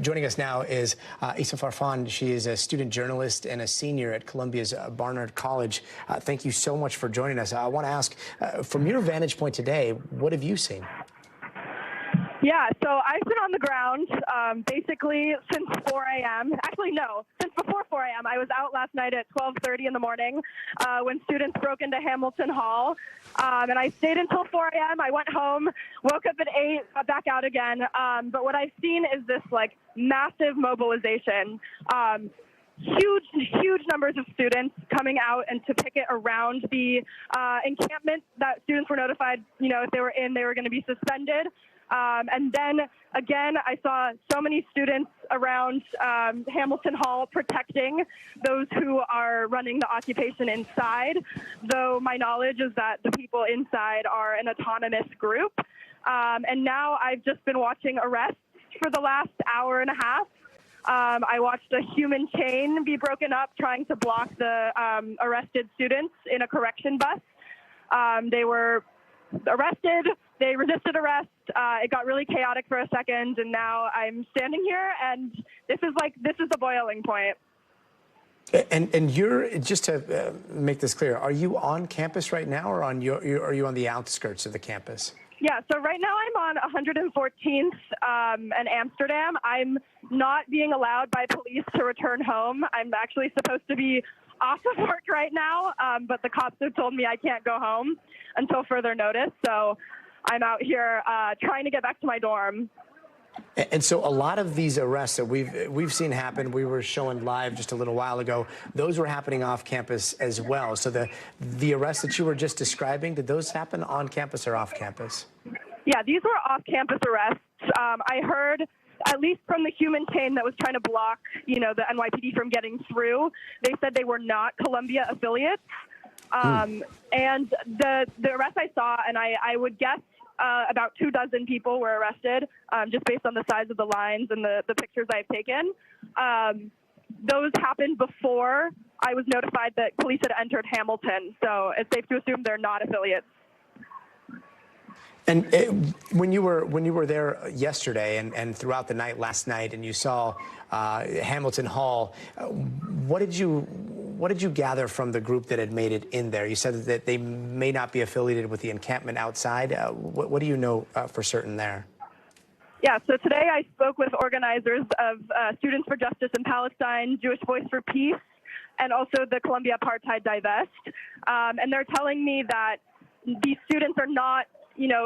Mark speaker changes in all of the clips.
Speaker 1: Joining us now is Isa Farfan. She is a student journalist and a senior at Columbia's Barnard College. Thank you so much for joining us. I want to ask, from your vantage point today, what have you seen?
Speaker 2: Yeah, so I've been on the ground basically since 4 a.m. Actually, no, since before 4 a.m. I was out last night at 12:30 in the morning when students broke into Hamilton Hall, and I stayed until 4 a.m. I went home, woke up at 8, got back out again. But what I've seen is this like massive mobilization. Huge numbers of students coming out and to picket around the encampment that students were notified, if they were in, they were going to be suspended. And then, again, I saw so many students around Hamilton Hall protecting those who are running the occupation inside, though my knowledge is that the people inside are an autonomous group. And now I've just been watching arrests for the last hour and a half. I watched a human chain be broken up trying to block the arrested students in a correction bus. They were arrested. They resisted arrest. It got really chaotic for a second, and now I'm standing here, and this is the boiling point.
Speaker 1: And you're, just to make this clear, are you on campus right now, or are you on the outskirts of the campus?
Speaker 2: Yeah, so right now I'm on 114th and Amsterdam. I'm not being allowed by police to return home. I'm actually supposed to be off of work right now, but the cops have told me I can't go home until further notice. So I'm out here trying to get back to my dorm.
Speaker 1: And so a lot of these arrests that we've seen happen, we were showing live just a little while ago, those were happening off campus as well. So the arrests that you were just describing, did those happen on campus or off campus?
Speaker 2: Yeah, these were off-campus arrests. I heard, at least from the human chain that was trying to block, the NYPD from getting through, they said they were not Columbia affiliates. And the arrests I saw, and I would guess about 24 people were arrested, just based on the size of the lines and the pictures I've taken. Those happened before I was notified that police had entered Hamilton, so it's safe to assume they're not affiliates.
Speaker 1: And when you were there yesterday and throughout the night last night, and you saw Hamilton Hall, what did you gather from the group that had made it in there? You said that they may not be affiliated with the encampment outside. What do you know for certain there?
Speaker 2: Yeah, so today I spoke with organizers of Students for Justice in Palestine, Jewish Voice for Peace, and also the Columbia Apartheid Divest. And they're telling me that these students are not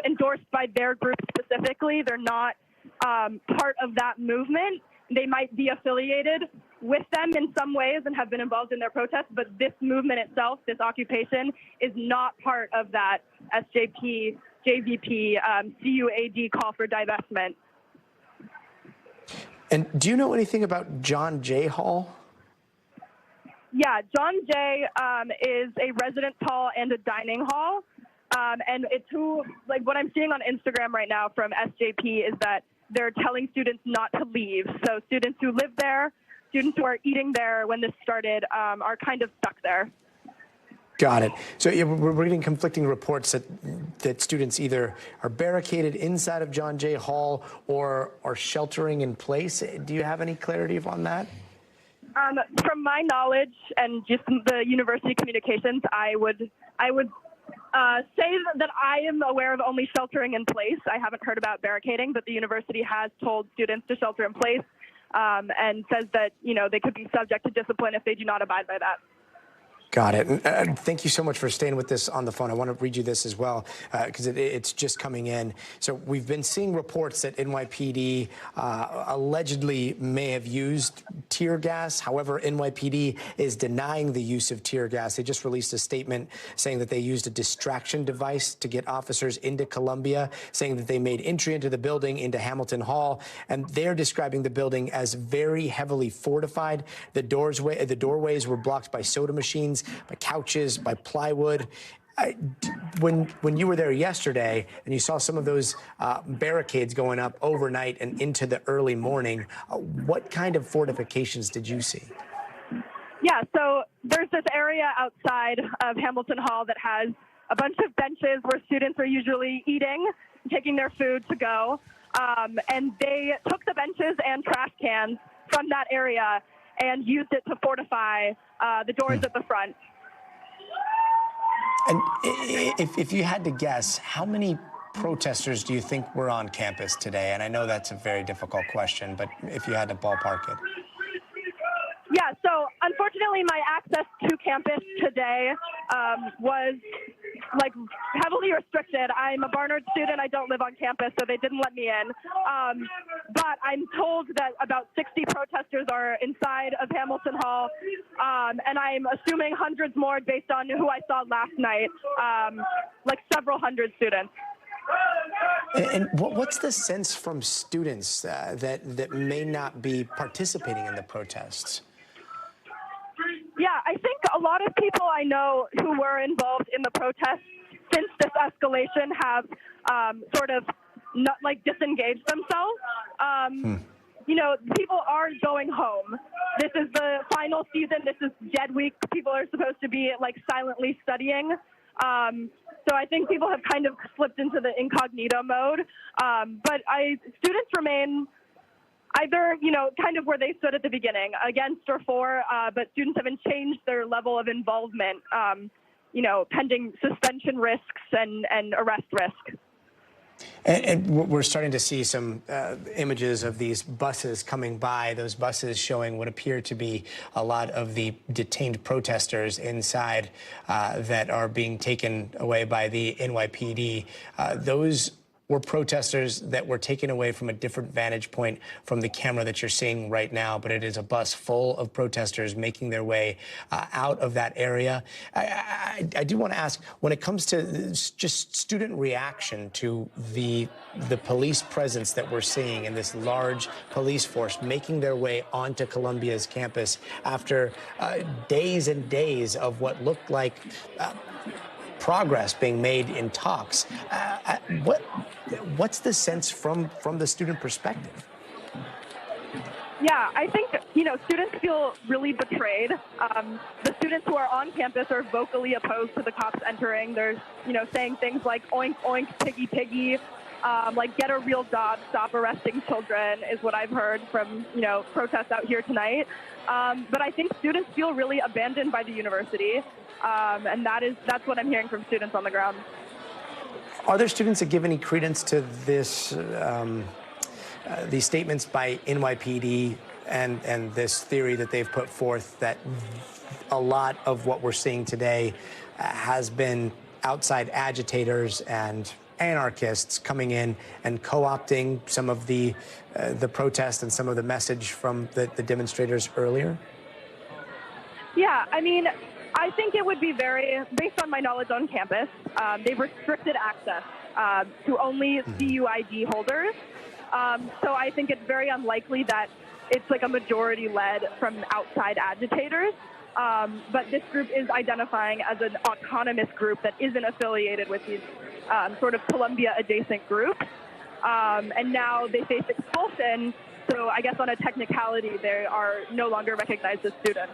Speaker 2: endorsed by their group specifically. They're not part of that movement. They might be affiliated with them in some ways and have been involved in their protests, but this movement itself, this occupation, is not part of that SJP, JVP, CUAD call for divestment.
Speaker 1: And do you know anything about John Jay Hall?
Speaker 2: Yeah, John Jay is a residence hall and a dining hall. And it's what I'm seeing on Instagram right now from SJP is that they're telling students not to leave. So students who live there, students who are eating there when this started are kind of stuck there. Got it.
Speaker 1: So yeah, we're getting conflicting reports that students either are barricaded inside of John Jay Hall or are sheltering in place. Do you have any clarity on that?
Speaker 2: From my knowledge and just the university communications, I would say that I am aware of only sheltering in place. I haven't heard about barricading, but the university has told students to shelter in place and says that, they could be subject to discipline if they do not abide by that.
Speaker 1: Got it. And thank you so much for staying with us on the phone. I want to read you this as well because it's just coming in. So we've been seeing reports that NYPD allegedly may have used tear gas. However, NYPD is denying the use of tear gas. They just released a statement saying that they used a distraction device to get officers into Columbia, saying that they made entry into the building, into Hamilton Hall, and they're describing the building as very heavily fortified. The doorways were blocked by soda machines, by couches, by plywood. When you were there yesterday and you saw some of those barricades going up overnight and into the early morning, what kind of fortifications did you see?
Speaker 2: Yeah, so there's this area outside of Hamilton Hall that has a bunch of benches where students are usually eating, taking their food to go. and they took the benches and trash cans from that area and used it to fortify the doors at the front.
Speaker 1: And if you had to guess, how many protesters do you think were on campus today? And I know that's a very difficult question, but if you had to ballpark it.
Speaker 2: Yeah, so unfortunately my access to campus today was like heavily restricted. I'm a Barnard student. I don't live on campus, so they didn't let me in. But I'm told that about 60 protesters are inside of Hamilton Hall, and I'm assuming hundreds more based on who I saw last night, like several hundred students.
Speaker 1: And what's the sense from students that may not be participating in the protests?
Speaker 2: Yeah, I think a lot of people I know who were involved in the protests since this escalation have sort of not like disengaged themselves. You know, people are going home. This is the final season. This is dead week. People are supposed to be like silently studying. So I think people have kind of slipped into the incognito mode. But students remain either, you know, kind of where they stood at the beginning, against or for, but students haven't changed their level of involvement, you know, pending suspension risks and arrest risk.
Speaker 1: And we're starting to see some images of these buses coming by, those buses showing what appear to be a lot of the detained protesters inside that are being taken away by the NYPD. Those were protesters that were taken away from a different vantage point from the camera that you're seeing right now, but it is a bus full of protesters making their way out of that area. I do want to ask, when it comes to just student reaction to the police presence that we're seeing and this large police force making their way onto Columbia's campus after days and days of what looked like progress being made in talks. What's the sense from the student perspective?
Speaker 2: Yeah, I think, you know, students feel really betrayed. The students who are on campus are vocally opposed to the cops entering. They're, you know, saying things like oink, oink, piggy, piggy, like get a real job, stop arresting children is what I've heard from, you know, protests out here tonight. But I think students feel really abandoned by the university. And that's what I'm hearing from students on the ground.
Speaker 1: Are there students that give any credence to this, these statements by NYPD and this theory that they've put forth that a lot of what we're seeing today has been outside agitators and anarchists coming in and co-opting some of the protest and some of the message from the demonstrators earlier?
Speaker 2: Yeah, I mean, I think it would be based on my knowledge on campus, they've restricted access to only CUID holders. So I think it's very unlikely that it's like a majority led from outside agitators. But this group is identifying as an autonomous group that isn't affiliated with these sort of Columbia adjacent groups. And now they face expulsion. So I guess on a technicality, they are no longer recognized as students.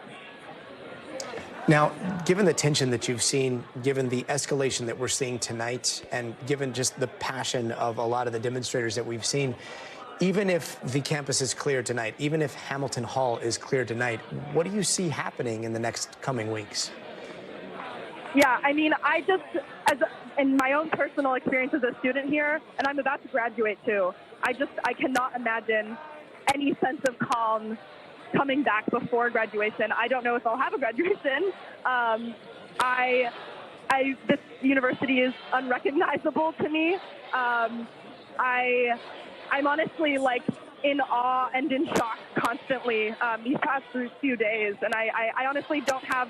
Speaker 1: Now, given the tension that you've seen, given the escalation that we're seeing tonight, and given just the passion of a lot of the demonstrators that we've seen, even if the campus is clear tonight, even if Hamilton Hall is clear tonight, what do you see happening in the next coming weeks?
Speaker 2: Yeah, I mean, in my own personal experience as a student here, and I'm about to graduate too, I cannot imagine any sense of calm coming back before graduation. I don't know if I'll have a graduation. This university is unrecognizable to me. I'm honestly like in awe and in shock constantly these past few days, and I honestly don't have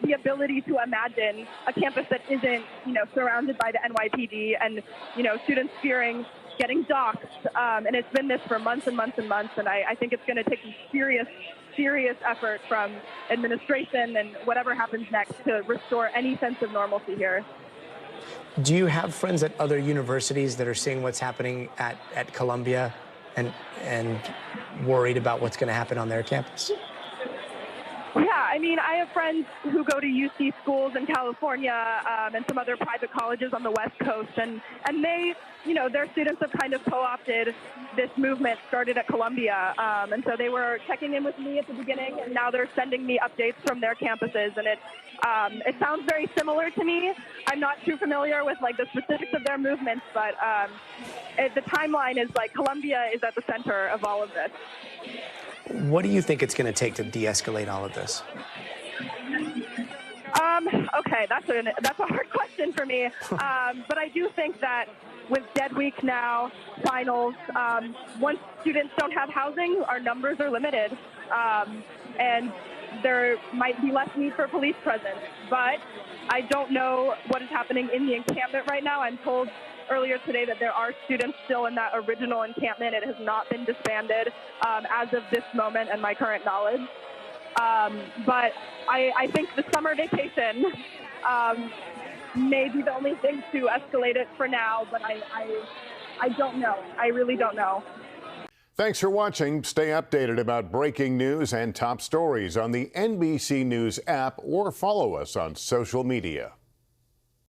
Speaker 2: the ability to imagine a campus that isn't, you know, surrounded by the NYPD and, you know, students fearing getting doxxed, and it's been this for months and months and months, and I think it's going to take serious effort from administration and whatever happens next to restore any sense of normalcy here.
Speaker 1: Do you have friends at other universities that are seeing what's happening at Columbia and worried about what's going to happen on their campus?
Speaker 2: Yeah, I I mean, I have friends who go to UC schools in California and some other private colleges on the West Coast, and they, their students have kind of co-opted this movement, started at Columbia, and so they were checking in with me at the beginning, and now they're sending me updates from their campuses, and it sounds very similar to me. I'm not too familiar with like the specifics of their movements, but the timeline is like Columbia is at the center of all of this.
Speaker 1: What do you think it's going to take to de-escalate all of this?
Speaker 2: Okay, that's a hard question for me. But I do think that with dead week now, finals, once students don't have housing, our numbers are limited. And there might be less need for police presence. But I don't know what is happening in the encampment right now. I'm told earlier today that there are students still in that original encampment. It has not been disbanded as of this moment and my current knowledge. But I think the summer vacation may be the only thing to escalate it for now, but I don't know. I really don't know.
Speaker 3: Thanks for watching. Stay updated about breaking news and top stories on the NBC News app or follow us on social media.